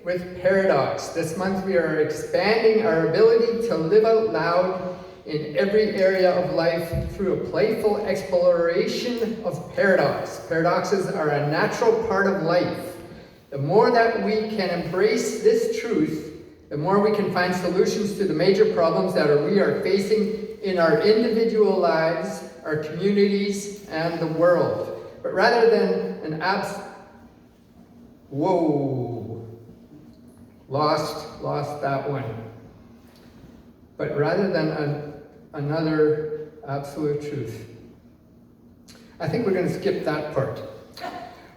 with paradox. This month we are expanding our ability to live out loud in every area of life through a playful exploration of paradox. Paradoxes are a natural part of life. The more that we can embrace this truth, the more we can find solutions to the major problems that we are facing in our individual lives, our communities, and the world. But rather than lost that one. But rather than another absolute truth. I think we're going to skip that part.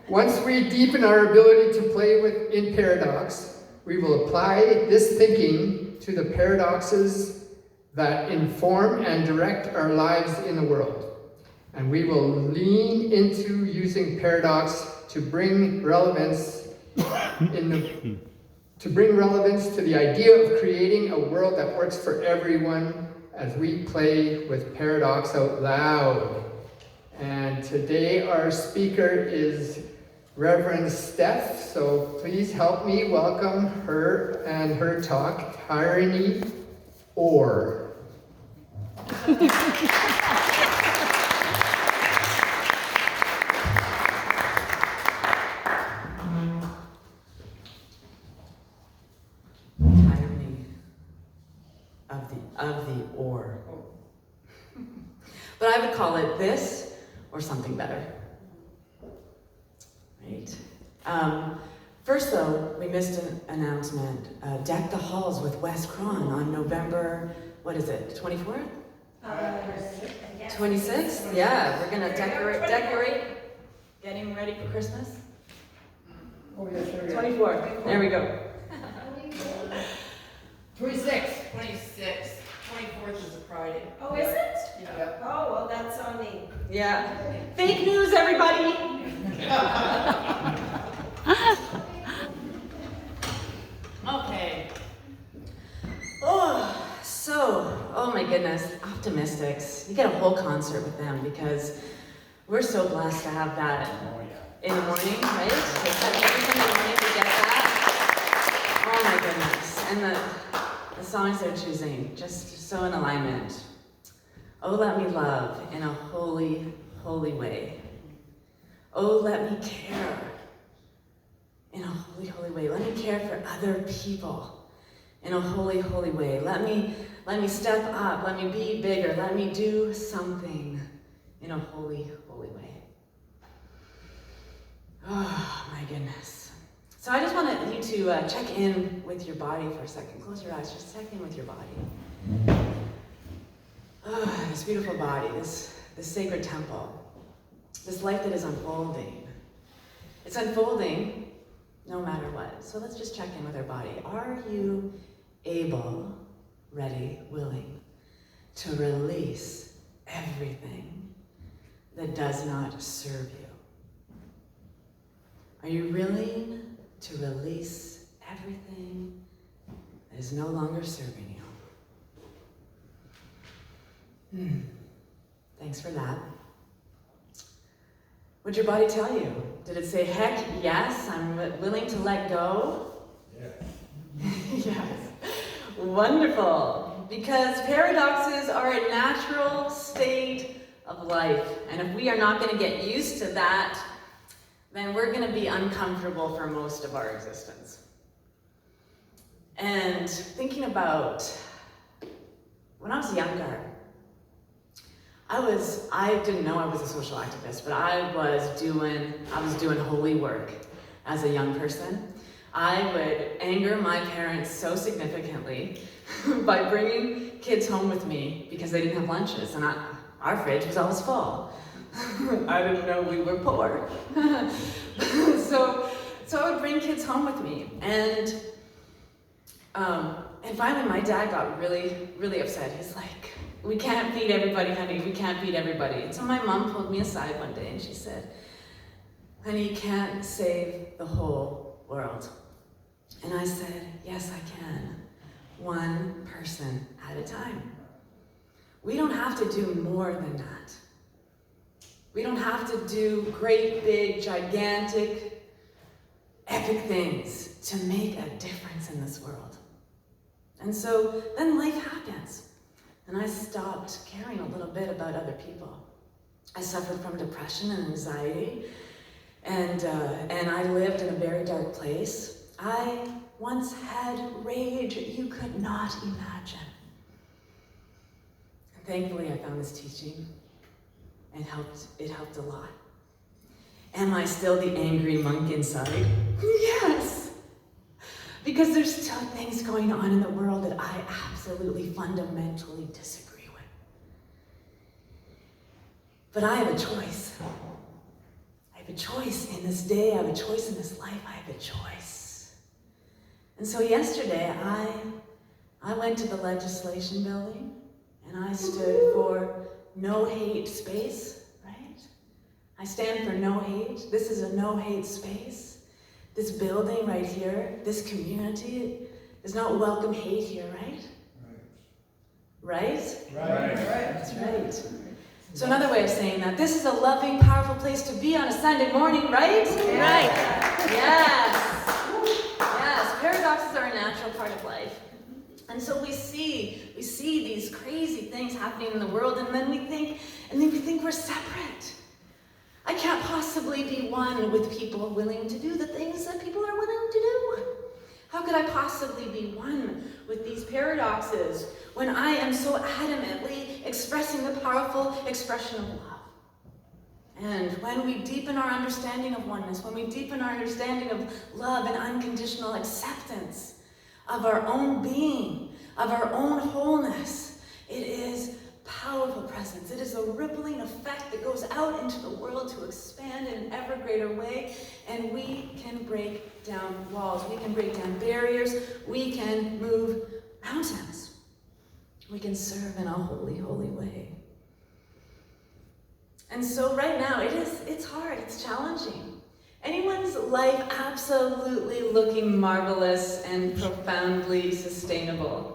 Once we deepen our ability to play in paradox, we will apply this thinking to the paradoxes that inform and direct our lives in the world. And we will lean into using paradox to bring relevance to the idea of creating a world that works for everyone as we play with paradox out loud. And today our speaker is Reverend Steph, so please help me welcome her and her talk, Tyranny or. Of the or. But I would call it this or something better. Right? First though, we missed an announcement. Deck the halls with Wes Cron on November, what is it, 24th? 26th? Yeah, we're gonna decorate, getting ready for Christmas. Oh, yes, 24th, there we go. 26. 24th is a Friday. Oh, is it? Yeah. Oh, well, that's on me. Yeah. Fake news, everybody! Okay. Oh my goodness, Optimistics. You get a whole concert with them because we're so blessed to have that in the morning, right? Every Sunday morning we get that. Oh my goodness. And the songs they're choosing, just so in alignment. Oh, let me love in a holy, holy way. Oh, let me care in a holy, holy way. Let me care for other people in a holy, holy way. Let me step up. Let me be bigger. Let me do something in a holy, holy way. Oh, my goodness. So I just wanted you to check in with your body for a second. Close your eyes, just check in with your body. Oh, this beautiful body, this sacred temple, this life that is unfolding. It's unfolding no matter what. So let's just check in with our body. Are you able, ready, willing to release everything that does not serve you? Are you willing to release everything that is no longer serving you? Thanks for that. What'd your body tell you? Did it say, heck yes, I'm willing to let go? Yeah. Yes. Wonderful. Because paradoxes are a natural state of life. And if we are not going to get used to that, then we're going to be uncomfortable for most of our existence. And thinking about when I was younger, I didn't know I was a social activist, but I was doing holy work as a young person. I would anger my parents so significantly by bringing kids home with me because they didn't have lunches, and our fridge was always full. I didn't know we were poor. So I would bring kids home with me, and finally my dad got really, really upset. He's like, we can't feed everybody, honey, we can't feed everybody. And so my mom pulled me aside one day and she said, honey, you can't save the whole world. And I said, yes, I can. One person at a time. We don't have to do more than that. We don't have to do great, big, gigantic, epic things to make a difference in this world. And so then life happens, and I stopped caring a little bit about other people. I suffered from depression and anxiety, and I lived in a very dark place. I once had rage you could not imagine. And thankfully, I found this teaching, and it helped a lot. Am I still the angry monk inside? Yes! Because there's still things going on in the world that I absolutely fundamentally disagree with. But I have a choice. I have a choice in this day, I have a choice in this life, I have a choice. And so yesterday, I went to the legislation building, and I stood for no hate space, right? I stand for no hate. This is a no hate space. This building right here, this community does not welcome hate here, right? Right? Right. That's right. So another way of saying that, this is a loving, powerful place to be on a Sunday morning, right? Right. Yes. Yes, paradoxes are a natural part of life. And so we see these crazy things happening in the world, and then we think we're separate. I can't possibly be one with people willing to do the things that people are willing to do. How could I possibly be one with these paradoxes when I am so adamantly expressing the powerful expression of love? And when we deepen our understanding of oneness, when we deepen our understanding of love and unconditional acceptance of our own being, of our own wholeness, it is powerful presence. It is a rippling effect that goes out into the world to expand in an ever greater way, and we can break down walls, we can break down barriers, we can move mountains. We can serve in a holy, holy way. And so right now, it's hard, it's challenging. Anyone's life absolutely looking marvelous and profoundly sustainable?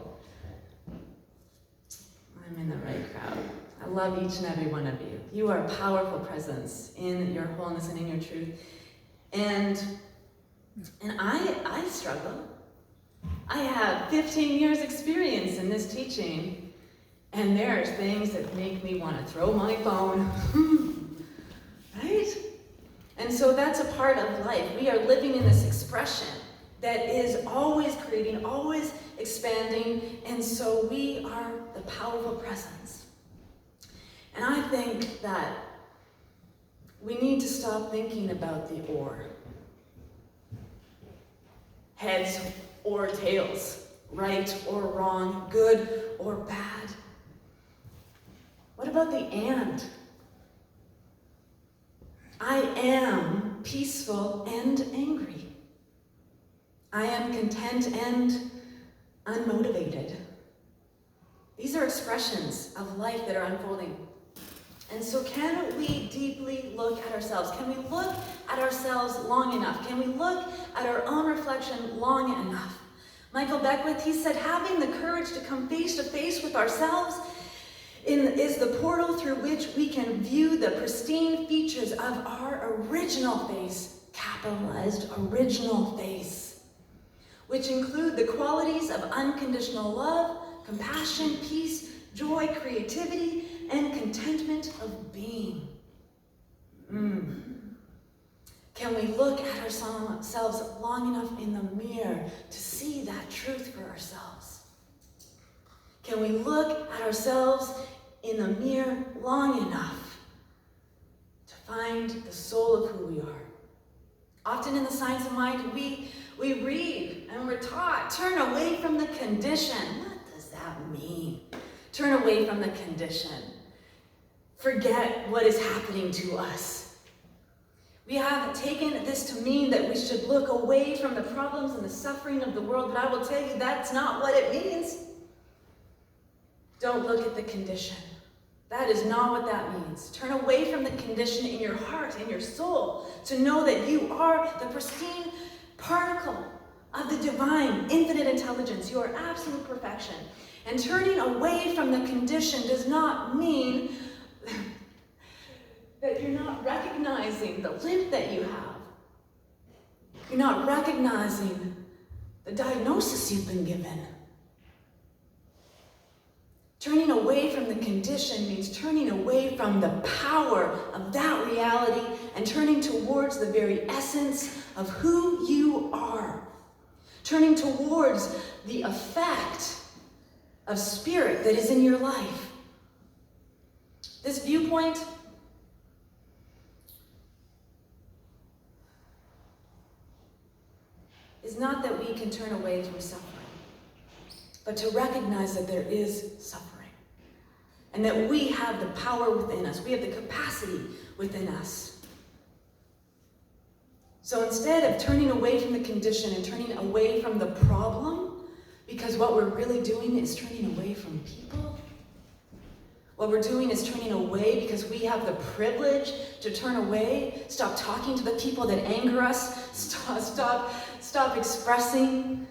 I'm in the right crowd. I love each and every one of you. You are a powerful presence in your wholeness and in your truth. And I struggle. I have 15 years experience in this teaching, and there's things that make me want to throw my phone. Right? And so that's a part of life. We are living in this expression that is always creating, always expanding, and so we are the powerful presence. And I think that we need to stop thinking about the or. Heads or tails, right or wrong, good or bad. What about the and? I am peaceful and angry. I am content and unmotivated. These are expressions of life that are unfolding. And so can we deeply look at ourselves? Can we look at ourselves long enough? Can we look at our own reflection long enough? Michael Beckwith, he said, having the courage to come face to face with ourselves is the portal through which we can view the pristine features of our original face, capitalized original face, which include the qualities of unconditional love, compassion, peace, joy, creativity, and contentment of being. Can we look at ourselves long enough in the mirror to see that truth for ourselves? Can we look at ourselves in the mirror long enough to find the soul of who we are? Often in the Science of Mind, we read and we're taught, turn away from the condition. What does that mean? Turn away from the condition. Forget what is happening to us. We have taken this to mean that we should look away from the problems and the suffering of the world, but I will tell you that's not what it means. Don't look at the condition. That is not what that means. Turn away from the condition in your heart, in your soul, to know that you are the pristine particle of the divine, infinite intelligence. You are absolute perfection. And turning away from the condition does not mean that you're not recognizing the limp that you have. You're not recognizing the diagnosis you've been given. Turning away from the condition means turning away from the power of that reality and turning towards the very essence of who you are. Turning towards the effect of spirit that is in your life. This viewpoint is not that we can turn away from suffering, but to recognize that there is suffering and that we have the power within us. We have the capacity within us. So instead of turning away from the condition and turning away from the problem, because what we're really doing is turning away from people. What we're doing is turning away because we have the privilege to turn away. Stop talking to the people that anger us. Stop expressing.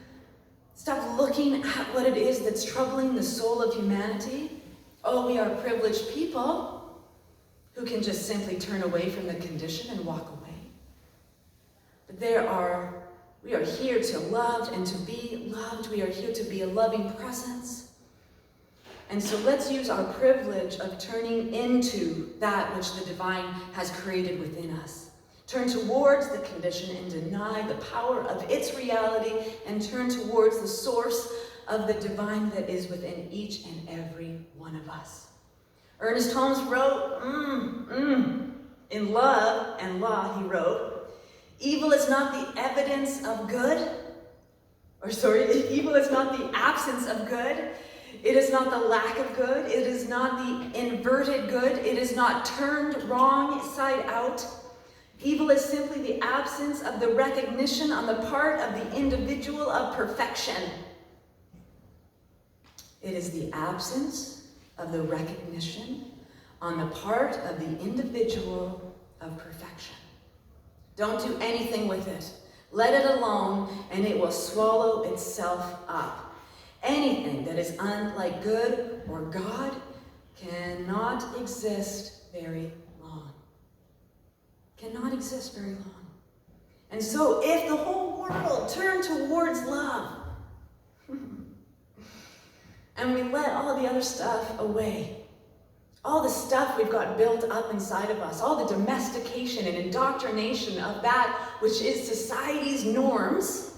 Stop looking at what it is that's troubling the soul of humanity. Oh, we are privileged people who can just simply turn away from the condition and walk away. But we are here to love and to be loved. We are here to be a loving presence. And so let's use our privilege of turning into that which the divine has created within us. Turn towards the condition and deny the power of its reality and turn towards the source of the divine that is within each and every one of us. Ernest Holmes wrote, in Love and Law, he wrote, evil is not the evidence of good, evil is not the absence of good. It is not the lack of good. It is not the inverted good. It is not turned wrong side out. Evil is simply the absence of the recognition on the part of the individual of perfection. It is the absence of the recognition on the part of the individual of perfection. Don't do anything with it. Let it alone, and it will swallow itself up. Anything that is unlike good or God cannot exist very long. Cannot exist very long. And so if the whole world turned towards love, and we let all the other stuff away, all the stuff we've got built up inside of us, all the domestication and indoctrination of that which is society's norms,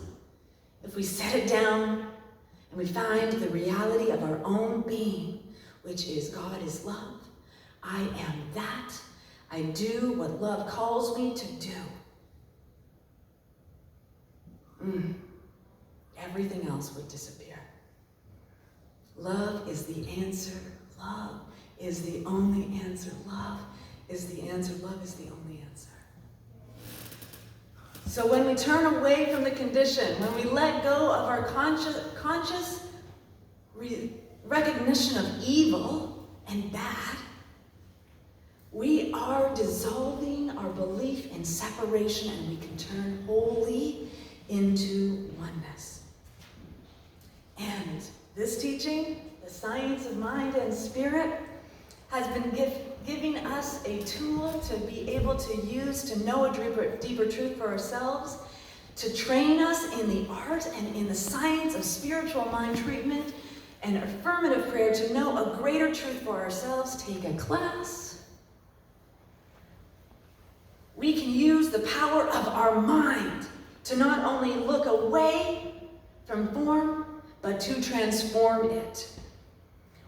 if we set it down and we find the reality of our own being, which is God is love, I am that, I do what love calls me to do. Everything else would disappear. Love is the answer. Love is the only answer. Love is the answer. Love is the only answer. So when we turn away from the condition, when we let go of our conscious recognition of evil and bad, we are dissolving our belief in separation, and we can turn wholly into oneness. And this teaching, the science of mind and spirit, has been giving us a tool to be able to use to know a deeper truth for ourselves, to train us in the art and in the science of spiritual mind treatment and affirmative prayer to know a greater truth for ourselves. Take a class. We can use the power of our mind to not only look away from form, but to transform it.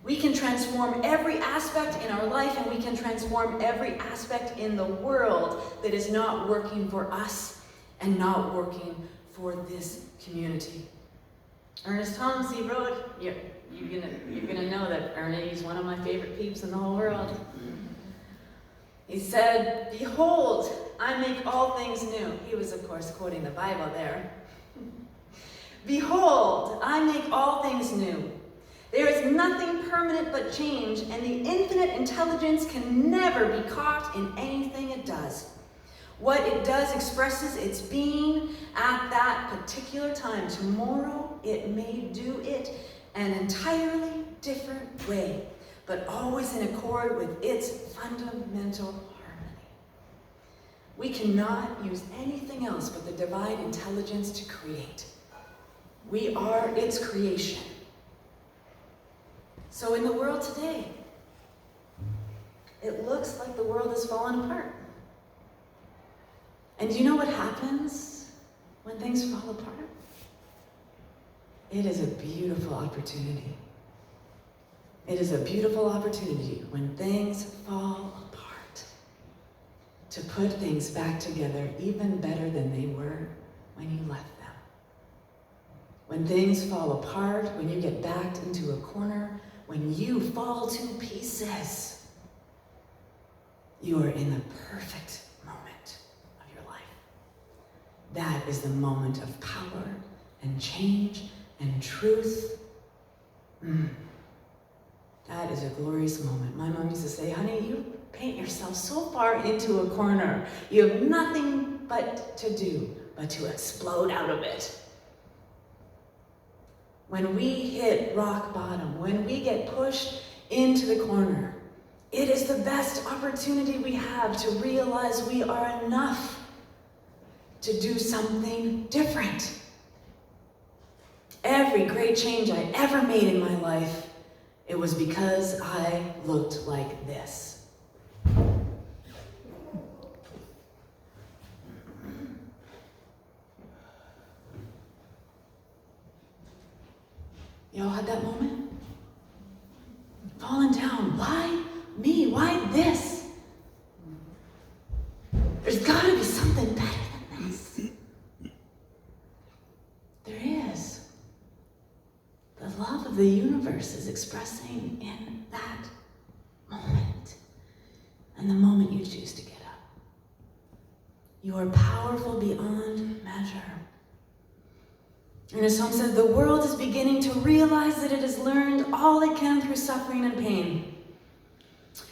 We can transform every aspect in our life, and we can transform every aspect in the world that is not working for us and not working for this community. Ernest Holmes, he wrote, you're gonna know that Ernie's one of my favorite peeps in the whole world. He said, "Behold, I make all things new." He was, of course, quoting the Bible there. "Behold, I make all things new. There is nothing permanent but change, and the infinite intelligence can never be caught in anything it does. What it does expresses its being at that particular time. Tomorrow it may do it an entirely different way, but always in accord with its fundamental harmony. We cannot use anything else but the divine intelligence to create. We are its creation. So in the world today, it looks like the world has fallen apart. And do you know what happens when things fall apart? It is a beautiful opportunity. It is a beautiful opportunity when things fall apart to put things back together even better than they were when you left them. When things fall apart, when you get backed into a corner, when you fall to pieces, you are in the perfect moment of your life. That is the moment of power and change and truth. That is a glorious moment. My mom used to say, honey, you paint yourself so far into a corner. You have nothing but to do but to explode out of it. When we hit rock bottom, when we get pushed into the corner, it is the best opportunity we have to realize we are enough to do something different. Every great change I ever made in my life, it was because I looked like this. Y'all had that moment? Falling down. Why me? Why this? There's gotta be something better than this. There is. The love of the universe is expressing in that moment. And the moment you choose to get up. You are powerful beyond measure. And as Tom said, the world is beginning to realize that it has learned all it can through suffering and pain.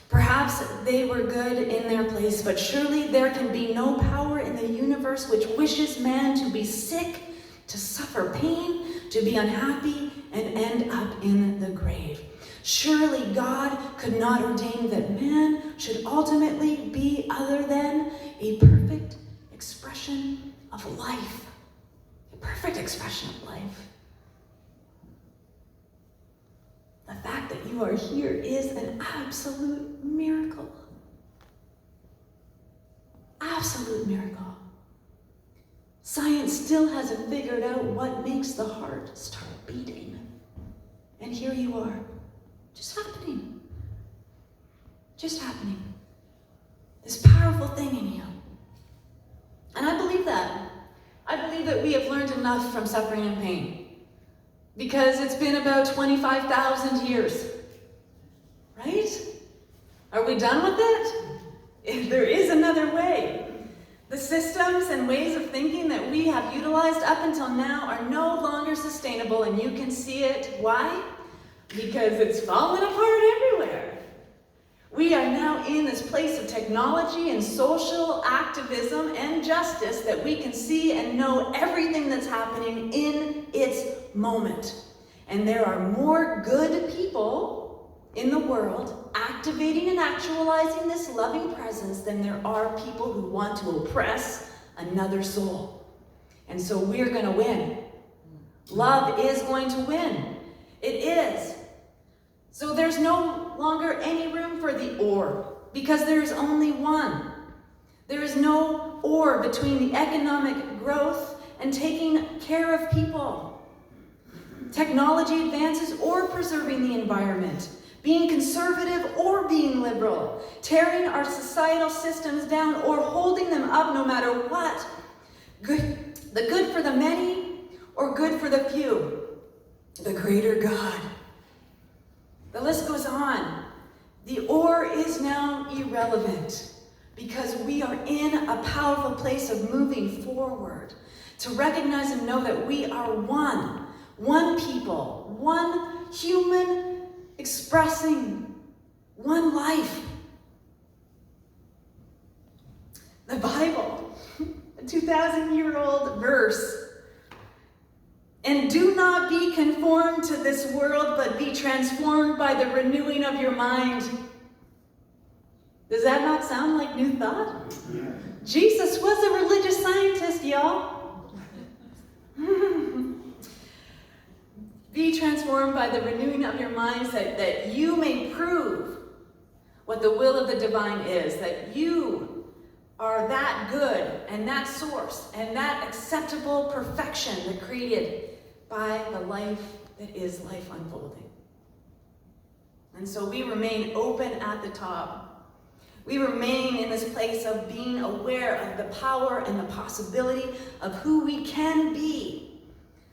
Perhaps they were good in their place, but surely there can be no power in the universe which wishes man to be sick, to suffer pain, to be unhappy, and end up in the grave. Surely God could not ordain that man should ultimately be other than a perfect expression of life. A perfect expression of life. The fact that you are here is an absolute miracle. Absolute miracle. Science still hasn't figured out what makes the heart start beating. And here you are, just happening. Just happening. This powerful thing in you. And I believe that. I believe that we have learned enough from suffering and pain. Because it's been about 25,000 years. Right? Are we done with it? There is another way. The systems and ways of thinking that we have utilized up until now are no longer sustainable, and you can see it. Why? Because it's fallen apart everywhere. We are now in this place of technology and social activism and justice that we can see and know everything that's happening in its moment. And there are more good people in the world activating and actualizing this loving presence than there are people who want to oppress another soul. And so we're going to win. Love is going to win. It is. So there's no longer any room for the or, because there's only one. There is no or between the economic growth and taking care of people. Technology advances or preserving the environment. Being conservative or being liberal, tearing our societal systems down or holding them up no matter what. Good, the good for the many or good for the few. The greater God. The list goes on. The or is now irrelevant because we are in a powerful place of moving forward to recognize and know that we are one people, one human expressing one life. The Bible, a 2,000-year-old verse. And do not be conformed to this world, but be transformed by the renewing of your mind. Does that not sound like New Thought? Yeah. Jesus was a religious scientist, y'all. Be transformed by the renewing of your minds that you may prove what the will of the divine is, that you are that good and that source and that acceptable perfection that created by the life that is life unfolding. And so we remain open at the top. We remain in this place of being aware of the power and the possibility of who we can be,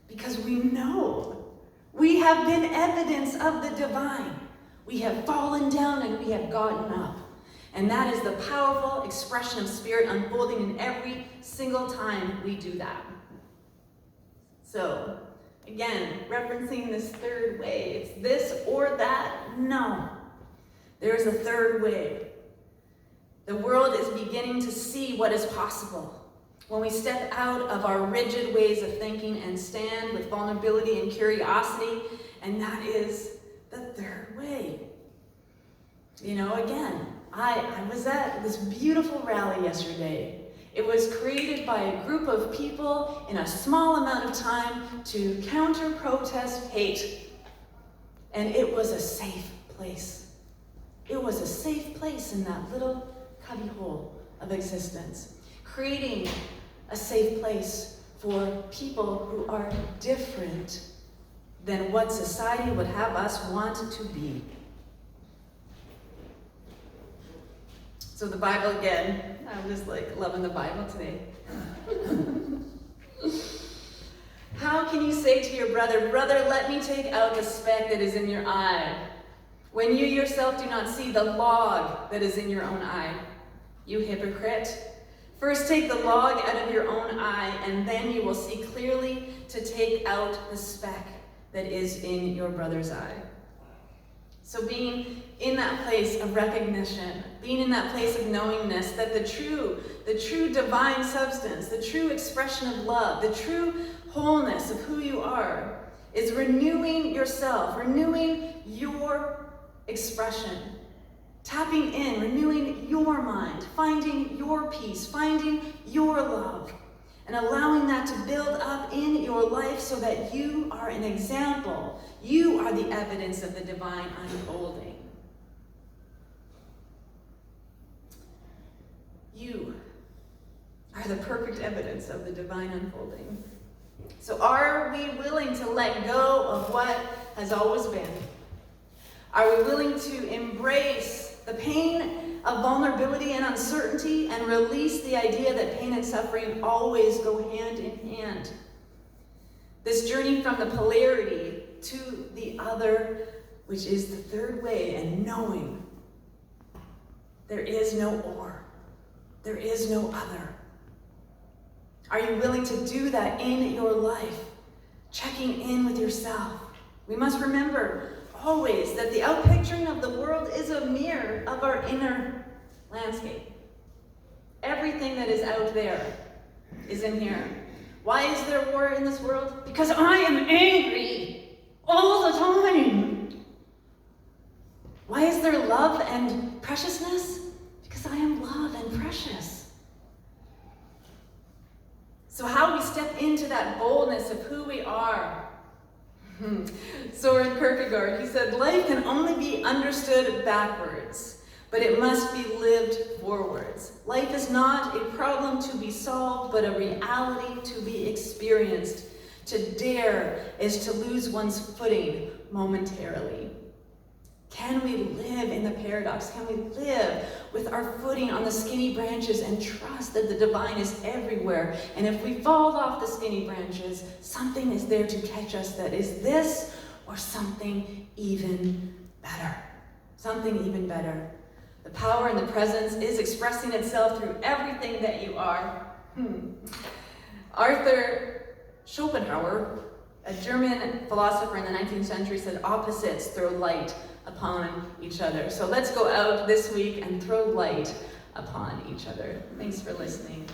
because we know we have been evidence of the divine. We have fallen down and we have gotten up. And that is the powerful expression of spirit unfolding in every single time we do that. So, again, referencing this third way, it's this or that. No. There is a third way. The world is beginning to see what is possible when we step out of our rigid ways of thinking and stand with vulnerability and curiosity, and that is the third way. You know, again, I was at this beautiful rally yesterday. It was created by a group of people in a small amount of time to counter-protest hate. And it was a safe place. It was a safe place in that little cubbyhole of existence, creating a safe place for people who are different than what society would have us want to be. So the Bible again, I'm just like loving the Bible today. How can you say to your brother, brother, let me take out the speck that is in your eye, when you yourself do not see the log that is in your own eye? You hypocrite. First take the log out of your own eye, and then you will see clearly to take out the speck that is in your brother's eye. So being in that place of recognition, being in that place of knowingness that the true divine substance, the true expression of love, the true wholeness of who you are is renewing yourself, renewing your expression, tapping in, renewing your mind, finding your peace, finding your love, and allowing that to build up in your life so that you are an example. You are the evidence of the divine unfolding. You are the perfect evidence of the divine unfolding. So are we willing to let go of what has always been? Are we willing to embrace the pain of vulnerability and uncertainty and release the idea that pain and suffering always go hand in hand? This journey from the polarity to the other, which is the third way, and knowing there is no or, there is no other. Are you willing to do that in your life? Checking in with yourself. We must remember always that the outpicturing of the world is a mirror of our inner landscape. Everything that is out there is in here. Why is there war in this world? Because I am angry all the time. Why is there love and preciousness? Because I am love and precious. So how do we step into that boldness of who we are? Soren Kierkegaard, he said, life can only be understood backwards, but it must be lived forwards. Life is not a problem to be solved, but a reality to be experienced. To dare is to lose one's footing momentarily. Can we live in the paradox? Can we live with our footing on the skinny branches and trust that the divine is everywhere? And if we fall off the skinny branches, something is there to catch us that is this or something even better. Something even better. The power and the presence is expressing itself through everything that you are. Arthur Schopenhauer, a German philosopher in the 19th century, said opposites throw light upon each other. So let's go out this week and throw light upon each other. Thanks for listening.